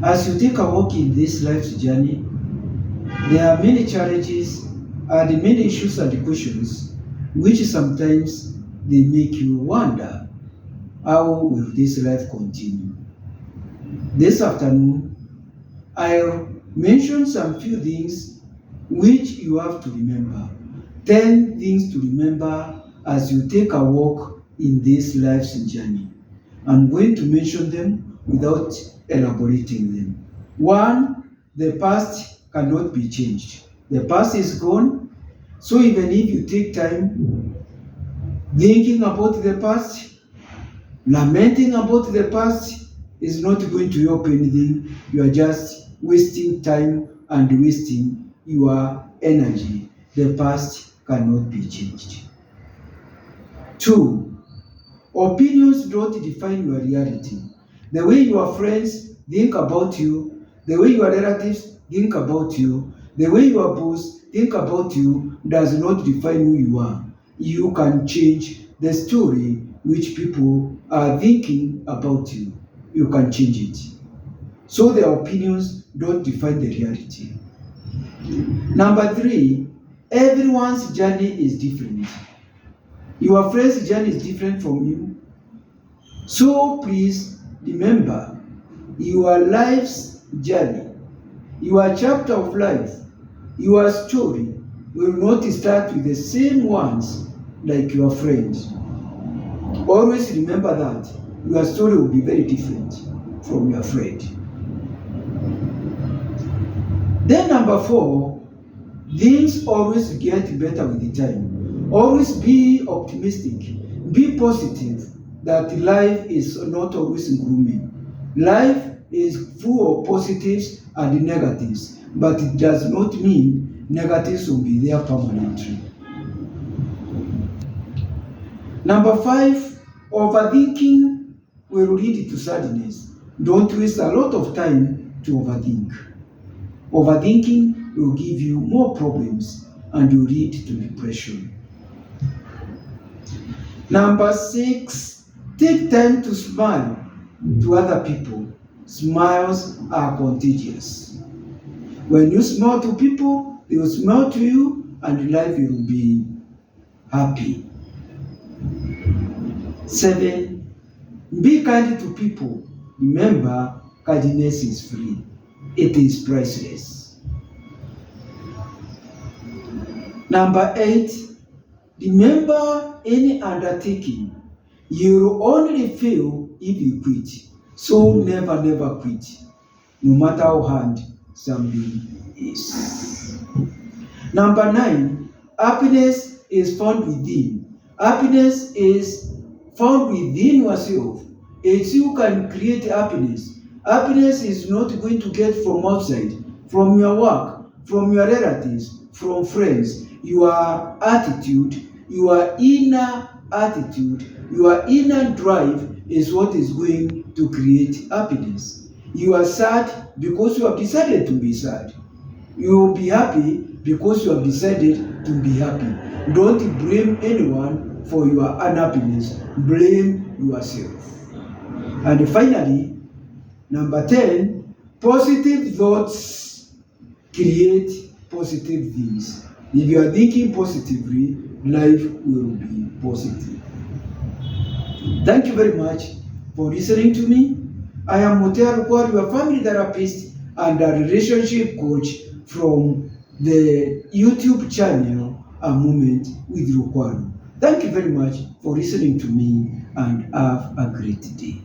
As you take a walk in this life's journey, there are many challenges and many issues and questions which sometimes they make you wonder, how will this life continue? This afternoon, I'll mention some few things which you have to remember. 10 things to remember as you take a walk in this life's journey. I'm going to mention them without elaborating them. 1, the past cannot be changed. The past is gone, so even if you take time thinking about the past, lamenting about the past, is not going to help anything. You are just wasting time and wasting your energy. The past cannot be changed. 2, opinions don't define your reality. The way your friends think about you, the way your relatives think about you, the way your boss think about you does not define who you are. You can change the story which people are thinking about you. You can change it. So their opinions don't define the reality. Number 3, everyone's journey is different. Your friend's journey is different from you. So please remember, your life's journey, your chapter of life, your story will not start with the same ones like your friends. Always remember that your story will be very different from your friend. Then number 4, things always get better with the time. Always be optimistic, be positive, that life is not always gloomy. Life is full of positives and negatives, but it does not mean negatives will be there permanently. Number 5, overthinking will lead to sadness. Don't waste a lot of time to overthink. Overthinking will give you more problems and will lead to depression. Number 6, take time to smile to other people. Smiles are contagious. When you smile to people, they will smile to you and life will be happy. 7, be kind to people. Remember, kindness is free. It is priceless. Number 8, remember, any undertaking, you only fail if you quit. So never quit, no matter how hard something is. Number 9, happiness is found within. Happiness is found within yourself. It's you can create happiness. Happiness is not going to get from outside, from your work, from your relatives, from friends. Your attitude, your inner attitude, your inner drive is what is going to create happiness. You are sad because you have decided to be sad. You will be happy because you have decided to be happy. Don't blame anyone for your unhappiness. Blame yourself. And finally, number 10, positive thoughts create positive things. If you are thinking positively, life will be positive. Thank you very much for listening to me. I am Mutea Rukwaru, your family therapist and a relationship coach from the YouTube channel, A Moment with Rukwaru. Thank you very much for listening to me and have a great day.